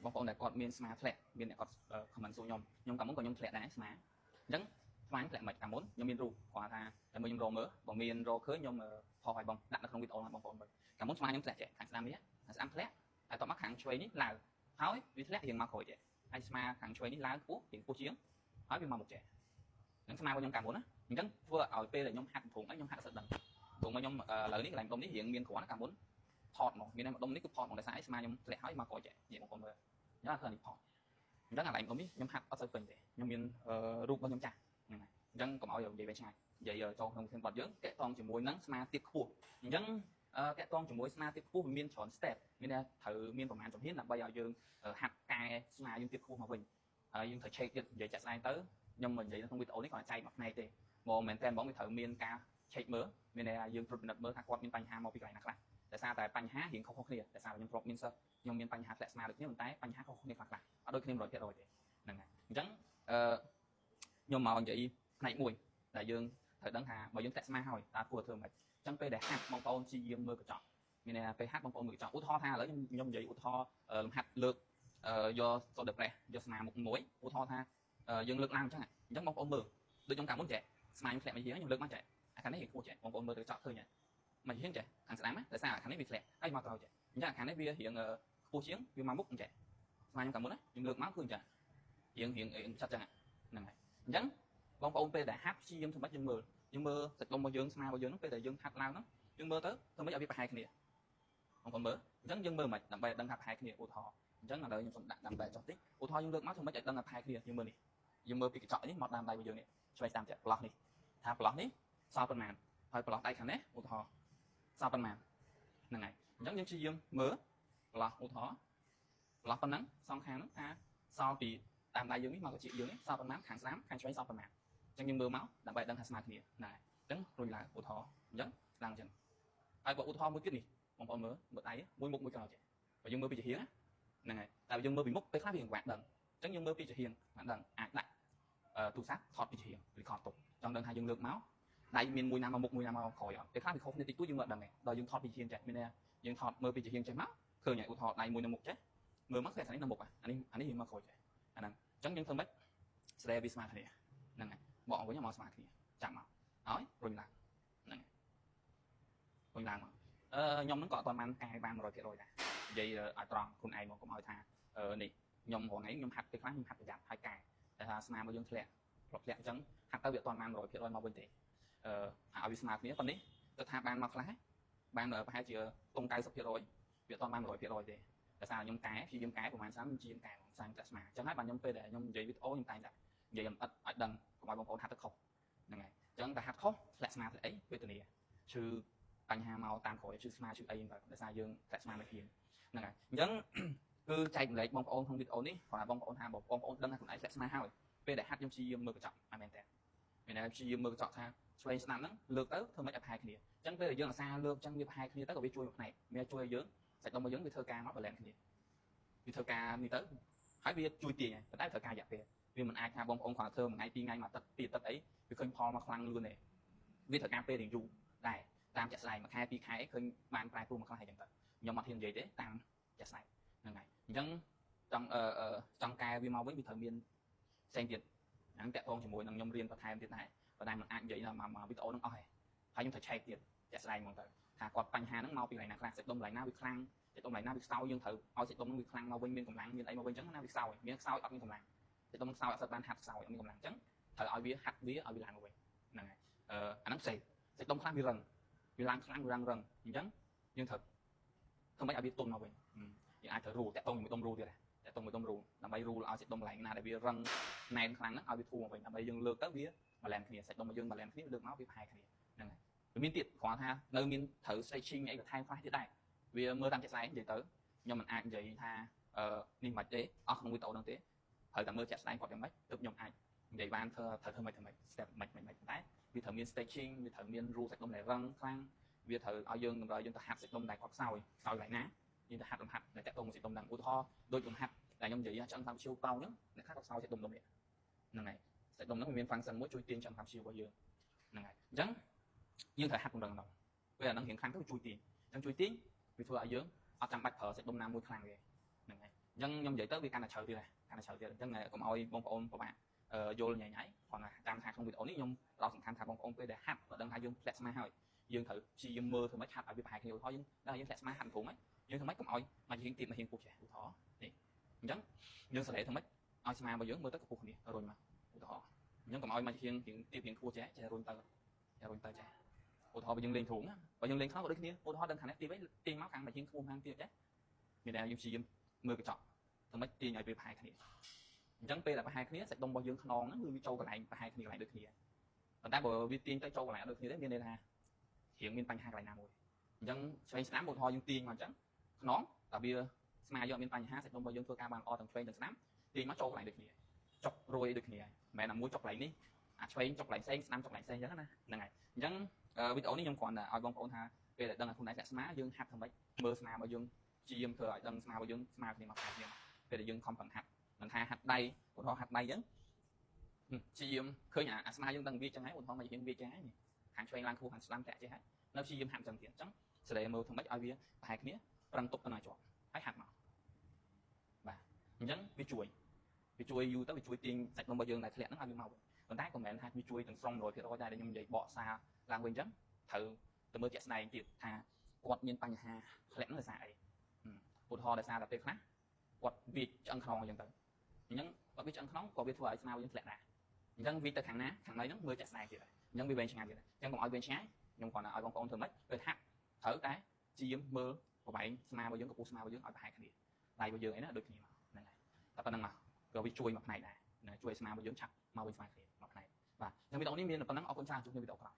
បងប្អូនដែលគាត់មានស្មាធ្លាក់មានអ្នកគាត់ខមមិនសួរខ្ញុំកាលមុនក៏ខ្ញុំធ្លាក់ដែរស្មាអញ្ចឹងស្មាធ្លាក់មិនកាលមុនខ្ញុំមានរូបគាត់ថាតែមើលខ្ញុំរកមើលបើមានរកឃើញខ្ញុំផុសឲ្យបងដាក់នៅក្នុងវីដេអូឲ្យបងប្អូនមើលកាលមុនស្មាខ្ញុំធ្លាក់ចេះខាងស្ដាំនេះខាងស្ដាំធ្លាក់ហើយតមកខាងឆ្វេងនេះឡើងហើយវាធ្លាក់រៀងមកក្រោយចេះហើយស្មាខាងឆ្វេងនេះឡើងខ្ពស់រៀងខ្ពស់ជាងហើយវាមកមុខចេះអញ្ចឹងស្មារបស់ខ្ញុំកាលមុនណាអញ្ចឹងធ្វើឲ្យពេលដែលខ្ញុំហាត់ធំអីខ្ញុំហាត់សិតដឹងធំមកខ្ញុំឥឡូវនេះកន្លែងដុំនេះរៀងមានគ្រាន់កាលមុនផតមកមានតែដុំនេះគឺផតមកដោយសារស្មាខ្ញុំធ្លាក់ហើយមកក្រោយចេះនិយាយបងប្អូនមើលអញ្ចឹងឃើញនេះផតអញ្ចឹងកន្លែងដុំនេះខ្ញុំហាត់អត់សូវពេញទេខ្ញុំមានរូបរបស់ខ្ញុំចាស់ហ្នឹងហើយអញ្ចឹងកុំឲ្យនិយាយវែងឆ្ងាយនិយាយចូលក្នុងធានបត់យើងតាក់ទងជាមួយនឹងស្មាទៀតខ្ពស់អញ្ចឹងតាក់ទងជាមួយស្មាទៀតខ្ពស់វាមានច្រើន step មានតែត្រូវមានប្រមាណជំហានដើម្បីឲ្យយើងហាត់កែស្មាយើងទៀតខ្ពស់មកវិញហើយយើងត្រូវ check ទៀតនិយាយចាក់ស្ដែងទៅខ្ញុំមិននិយាយក្នុងវីដេអូនេះគាត់ចែកមួយផ្នែកទេមកមែនតើហ្មងវាត្រូវមានការ check មើលមានតែយើងត្រួតពិនិត្យមើលថាគាត់មានបញ្ហាមកពីកន្លែងណាខ្លះដោយសារតែបញ្ហារៀងខុសៗគ្នាដោយសារខ្ញុំធ្លាប់មានសិស្សខ្ញុំមានបញ្ហាធ្លាក់ស្មាដូចគ្នាប៉ុន្តែបញ្ហាខុសៗគ្នាខ្លះអត់ដូចគ្នា 100% ទេហ្នឹងហើយអញ្ចឹងខ្ញុំមកនិយាយផ្នែកមួយដែលយើងត្រូវដឹងថាបើយើងធ្លាក់ស្មាហើយតើគួរធ្វើម៉េចអញ្ចឹងពេលដែលហាត់បងប្អូនព្យាយាមមើលកញ្ចក់មានន័យថាពេលហាត់បងប្អូនមើលកញ្ចក់ឧទាហរណ៍ថាឥឡូវខ្ញុំនិយាយឧទាហរណ៍លំហាត់លើកយក shoulder press យកស្មាមុខមួយឧទាហរណ៍ថាយើងលើកឡើងអញ្ចឹងបងប្អូនមើលដូចខ្ញុំកាលមុនចេះស្មាខ្ញុំធ្លាក់មកជាងខ្ញុំលើកមកចេះអាខាងនេះខ្ពស់ចេះបងប្អូនមើលទៅកញ្ចក់ឃើញមកជាងចេះខាងស្ដាំណាដោយសារខាងនេះវាធ្លាក់ហើយមកក្រោយចេះអញ្ចឹងខាងនេះវារៀងខ្ពស់ជាងវាមកមុខចេះស្មាខ្ញុំកាលមុនណាខ្ញុំលើកមកឃើញចេះរៀងចាត់ចឹងហ្នឹងហើយអញ្ចឹងបងប្អូនពេលដែលហាត់ព្យាយាមធ្វើម៉េចយើងមើលសាច់ដុំរបស់យើងស្មារបស់យើងហ្នឹងពេលដែលយើងហាត់ឡើងហ្នឹងយើងមើលទៅធ្វើម៉េចឲ្យវាប្រហែលគ្នាបងប្អូនមើលអញ្ចឹងយើងមើលមិនដើម្បីដឹងថាប្រហែលគ្នាឧទាហរណ៍អញ្ចឹងឥឡូវខ្ញុំសូមដាក់ដាំដៃចុះតិចឧទាហរណ៍យើងលើកមកធ្វើម៉េចឲ្យដឹងថាប្រហែលគ្នាយើងមើលនេះយើងមើលពីកញ្ចក់នេះមកដាំដៃរបស់យើងនេះឆ្វេងស្ដាំចេះប្លោះនេះថាប្លោះនេះសល់ប៉ុន្មានហើយប្លោះដៃខាងនេះឧទាហរណ៍សល់ប៉ុន្មានហ្នឹងហើយអញ្ចឹងយើងព្យាយាមមើលប្លោះឧទាហរណ៍ប្លោះប៉ុណ្ណឹងសងខាងហ្នឹងថាសល់ពីតាមដៃយើងនេះមកកជាយើងនេះសល់ប៉ុន្មានខាងស្ដាំខាងឆ្វេងសល់ប៉ុន្មានអញ្ចឹងយើងមើលមកដើម្បីដឹងថាស្មើគ្នាណាអញ្ចឹងរុញឡើងឧទាហរណ៍អញ្ចឹងឡើងអញ្ចឹងហើយបើឧទាហរណ៍មួយទៀតនេះបងប្អូនមើលដៃមួយមុខមួយក្រោយចេះបើយើងមើលពីជាហៀងហ្នឹងហើយតែយើងមើលពីមុខពេលខ្លះវាវាក់ដឹងអញ្ចឹងយើងមើលពីជាហៀងបានដឹងអាចដាក់ទូរស័ព្ទថតពីជាហៀងឬខតទុកចង់ដឹងថាយើងលើកមកដៃមានមួយណាមកមុខមួយណាមកក្រោយអត់ពេលខ្លះវាខុសគ្នាតិចតួចយើងមើលដឹងដែរដល់យើងថតពីជាហៀងចេះមានន័យយើងថតមើលពីជាហៀងចេះមកឃើញឧទាហរណ៍ដៃមួយនៅមុខចេះមើលមកស្អាតនេះនៅមុខអានេះយើងមកក្រោយចេះអាហ្នឹងអញ្ចឹងយើងធ្វើម៉េចស្ដីវាស្មើគ្នាហ្នឹងហើយបកវិញមកស្មើគ្នាចាប់មកហើយរុញឡើងហ្នឹងរុញឡើងមកខ្ញុំហ្នឹងក៏អត់បានកាយបាន 100% ដែរនិយាយឲ្យត្រង់ខ្លួនឯងមកកុំឲ្យថានេះខ្ញុំរងថ្ងៃខ្ញុំហាត់ពេលខ្លះខ្ញុំហាត់ប្រយ័ត្នហើយកាយតែថាស្មារបស់យើងធ្លាក់អញ្ចឹងហាត់ទៅវាអត់បាន 100% មកវិញទេឲ្យវាស្មើគ្នាប៉ុន្តែទៅថាបានមកខ្លះបានប្រហែលជាតុង 90% វាអត់បាន 100% ទេដោយសារខ្ញុំកាយព្យាយាមកែប្រហែលឆ្នាំជាងកាយខ្សែតែស្មាអញ្ចឹងហើយបាទខ្ញុំពេលដែលខ្ញុំនិយាយវីដេអូខ្ញុំតែងតែនិយាយអត់ឲ្យដឹងកុំឲ្យបងប្អូនហាត់ទៅខុសហ្នឹងហើយអញ្ចឹងតែហាត់ខុសធ្លាក់ស្មាធ្លាក់អីវេទនាឈឺបញ្ហាមកតាមក្រោយឈឺស្មាឈឺអីហ្នឹងដោយសារយើងធ្លាក់ស្មាមិនហ៊ានហ្នឹងហើយអញ្ចឹងគឺចែកម្លែកបងប្អូនក្នុងវីដេអូនេះគាត់ថាបងប្អូនថាបងប្អូនដឹងថាខ្លួនឯងធ្លាក់ស្មាហើយពេលដែលហាត់ខ្ញុំព្យាយាមមើលកញ្ចក់មែនតើមានតែព្យាយាមមើលកញ្ចក់ថាឆ្វេងស្ដាំហ្នឹងលើកទៅធ្វើម៉េចឲ្យប្រហែលគ្នាអញ្ចឹងពេលដែលយើងអាសាលើកអញ្ចឹងវាប្រហែលគ្នាទៅក៏វាជួយមួយផ្នែកវាជួយឲ្យយើងសាច់ដុំរបស់យើងវាធ្វើការមក balance គ្នាវាធ្វើការនេះទៅហើយវាជួយទាញហើយប៉ុន្តែត្រូវការរយៈពេលវាមិនអាចថាបងប្អូនគាត់ធ្វើមួយថ្ងៃពីរថ្ងៃមួយអាទិត្យពីរអាទិត្យអីវាឃើញផលមកខ្លាំងលឿនទេវាត្រូវការពេលរៀងយូរដែរតាមចាក់ស្ដែងមួយខែពីរខែឃើញបានប្រែប្រួលមួយខ្លះអញ្ចឹងទៅខ្ញុំអត់ហ៊ាននិយាយទេតាមចាក់ស្ដែងហ្នឹងហើយអញ្ចឹងចង់កែវាមកវិញវាត្រូវមានផ្សេងទៀតហ្នឹងតាក់ទងជាមួយនឹងខ្ញុំរៀនបន្ថែមទៀតដែរប៉ុន្តែមិនអាចនិយាយដល់មកវីដេអូហ្នឹងអស់ទេហើយខ្ញុំត្រូវឆែកទៀតចាក់ស្ដែងហ្មងទៅថាគាត់បញ្ហាហ្នឹងមកពីកន្លែងណាខ្លះសាច់ដុំកន្លែងណាវាខ្លាំងសាច់ដុំកន្លែងណាវាខ្សោយយើងត្រូវឲ្យសាច់ដុំហ្នឹងវាខ្លាំងមកវិញមានកម្លាំងមានអីមកវិញអញ្ចឹងណាវាខ្សោយមានខ្សោយអត់មានកម្លាំងសាច់ដុំខ្សោយអត់ស្អាតបានហាត់ខ្សោយអត់មានកម្លាំងអញ្ចឹងត្រូវឲ្យវាហាត់វាឲ្យវាឡើងមកវិញហ្នឹងហើយអាហ្នឹងផ្សេងសាច់ដុំខ្លះវារឹងវាឡើងខ្លាំងវារឹងអញ្ចឹងយើងត្រូវធ្វើម៉េចឲ្យវាទន់មកវិញយើងអាចត្រូវរូលតាក់ទងជាមួយដុំរូលទៀតដែរតាក់ទងមួយដុំរូលដើម្បីរូលឲ្យសាច់ដុំកន្លែងណាដែលវារឹងណែនខ្លាំងហ្នឹងឲ្យវាធូរមកវិញដើម្បីយើងលើកទៅវាបាឡែនគ្នាសាច់ដុំរបស់យើងបាឡែនគ្នាលើកមកវាប្រហែលគ្នាហ្នឹងហើយវាមានទៀតគ្រាន់ថានៅមានត្រូវ stretching អីបន្ថែមខ្លះទៀតដែរវាមើលតាមចាក់ស្ដែងនិយាយទៅខ្ញុំមិនអាចនិយាយថានេះមិនទេអស់ក្នុងវីដេអូហ្នឹងទេហើយតែមើលចាក់ស្ដែងគាត់យ៉ាងម៉េចទើបខ្ញុំអាចនិយាយបានត្រូវធ្វើម៉េច step ម៉េចតែវាត្រូវមាន stretching វាត្រូវមាន រូលសាច់ដុំដែលរឹងខ្លាំងវាត្រូវឲ្យយើងតម្រូវយើងទៅហាត់សាច់ដុំដែលគាត់ខ្សោយកន្លែងណាយើងទៅហាត់លំហាត់ដែលតាក់ទងមួយសាច់ដុំហ្នឹងឧទាហរណ៍ដូចលំហាត់ដែលខ្ញុំនិយាយឆ្អឹងតាមឈៀវប៉ោងហ្នឹងអ្នកខ្លះគាត់ខ្សោយសាច់ដុំនេះហ្នឹងហើយសាច់ដុំហ្នឹងវាមាន function មួយជួយទាញឆ្អឹងតាមឈៀវរបស់យើងហ្នឹងហើយអញ្ចឹងយើងត្រូវហាត់ពង្រឹងដល់ពេលអាហ្នឹងរៀងខ្លាំងទៅជួយទាញអញ្ចឹងជួយទាញវាធ្វើឲ្យយើងអត់ចាំបាច់ប្រើសាច់ដុំណាមួយខ្លាំងទេហ្នឹងហើយអ អញ្ចឹងខ្ញុំនិយាយទៅវាកាន់តែជ្រៅទៀតកាន់តែជ្រៅទៀតអញ្ចឹងកុំឲ្យបងប្អូនពិបាកយល់ញ៉ៃញ៉ៃគាត់ថាតាមថាក្នុងវីដេអូនេះខ្ញុំផ្ដោតសំខាន់ថាបងប្អូនពេលដែលហាត់ដឹងថាយើងធ្លាក់ស្មាហើយយើងត្រូវព្យាយាមមើលធ្វើម៉េចហាត់ឲ្យវាប្រហែលគ្នាឧទាហរណ៍យើងដឹងថាយើងធ្លាក់ស្មាហាត់ព្រមហ្នឹងយើងធ្វើម៉េចកុំឲ្យមកជាងទៀតមកហៀងពោះចេះឧទាហរណ៍នេះអញ្ចឹងយើងសរសេរធ្វើម៉េចឲ្យស្មារបស់យើងមើលទៅខ្ពស់គ្នារុញមកឧទាហរណ៍អញ្ចឹងកុំឲ្យមកជាងទៀតហៀងខ្ពស់ចេះរុញទៅចេះឧទាហរណ៍បើយើងលេងធូងបើយើងលេងខ្លោក៏ដូចគ្នាឧទាហរណ៍ដឹងថានេះទីវិញទាញមកខាងមកជាងខ្ពស់ខាងទៀតចេះមានតែយើងព្យាយាមមើលកញ្ចក់ធ្វើម៉េចទាញឲ្យវាប្រហែលគ្នាអញ្ចឹងពេលដែលប្រហែលគ្នាសាច់ដុំរបស់យើងខ្នងហ្នឹងគឺវាចូលកន្លែងប្រហែលគ្នាកន្លែងដូចគ្នាប៉ុន្តែបើវាទាញទៅចូលកន្លែងដូចគ្នាទេមានន័យថារៀងមានបញ្ហាកន្លែងណាមួយអញ្ចឹងឆ្វេងស្ដាំឧទាហរណ៍យើងទាញមកអញ្ចឹងខ្នងតែវាស្មាយើងអត់មានបញ្ហាសាច់ដុំរបស់យើងធ្វើការបានល្អទាំងឆ្វេងទាំងស្ដាំទាញមកចូលកន្លែងដូចគ្នាចុករួយដូចគ្នាមិនមែនតែមួយចុកកន្លែងនេះអាឆ្វេងចុកកន្លែងផ្សេងស្ដាំចុកកន្លែងផ្សេងអញ្ចឹងណាហ្នឹងហើយអញ្ចឹងវីដេអូនេះខ្ញុំគ្រាន់តែឲ្យបងប្អូនថាពេលដែលដឹងថាខ្លួនឯងធ្លាក់ស្មាយើងហាត់ធ្វើម៉េចមើលស្មារបស់យើងព្យាយាមធ្វើឲ្យដឹងស្មារបស់យើងស្មាគ្នាមកខែគ្នាពេលដែលយើងខំប្រឹងហាត់មិនថាហាត់ដៃឧទាហរណ៍ហាត់ដៃអញ្ចឹងព្យាយាមឃើញអាស្មាយើងដឹងវាចឹងហើយឧទាហរណ៍មកយើងវាចឹងហើយខាងឆ្វេងឡើងខ្ពស់ខាងស្ដាំតាក់ចេះហើយនៅព្យាយាមហាត់ចឹងទៀតអញ្ចឹងសលេមើលធ្វើម៉េចឲ្យវាប្រហែលគ្នាប្រឹងទប់ទៅណាជាប់ហើយហាត់មកបាទអញ្ចឹងវាជួយយូរទៅវាជួយទាញសាច់ដុំរបស់យើងដែលធ្លាក់ហ្នឹងឲ្យវាមកវិញប៉ុន្តែក៏មិនមែនថាវាជួយទាំងស្រុង 100% ដែរដែលខ្ញុំនិយាយបកសារឡើងវិញអញ្ចឹងត្រូវទៅមើលជាក់ស្ដែងទៀតថាគាត់មានបញ្ហាធ្លាក់ហ្នឹងដោយសារអីឧទាហរណ៍ដោយសារតែពេលខ្លះគាត់វាឆ្អឹងខ្នងអញ្ចឹងទៅអញ្ចឹងគាត់វាឆ្អឹងខ្នងក៏វាធ្វើឲ្យស្មាយើងធ្លាក់ដែរអញ្ចឹងវាទៅខាងណាខាងណីហ្នឹងមើលចាក់ស្ដែងទៀតហើយអញ្ចឹងវាវែងឆ្ងាយទៀតអញ្ចឹងកុំឲ្យវែងឆ្ងាយខ្ញុំគ្រាន់តែឲ្យបងប្អូនធ្វើម៉េចពេលហាត់ត្រូវតែព្យាយាមមើលប្រវែងស្មារបស់យើងកម្ពស់ស្មារបស់យើងឲ្យប្រហែលគ្នាដៃរបស់យើងអីណាដូចគ្នាមកហ្នឹងហើយតែប៉ុណ្្នឹងមកក៏វាជួយមួយផ្នែកដែរជួយស្មារបស់យើងឆាប់មកវិញស្មើគ្នាមួយផ្នែកបាទអញ្ចឹងវីដេអូនេះមានប៉ុណ្្នឹងអរគុណច្រើនជួបគ្នាវីដេអូក្រោយ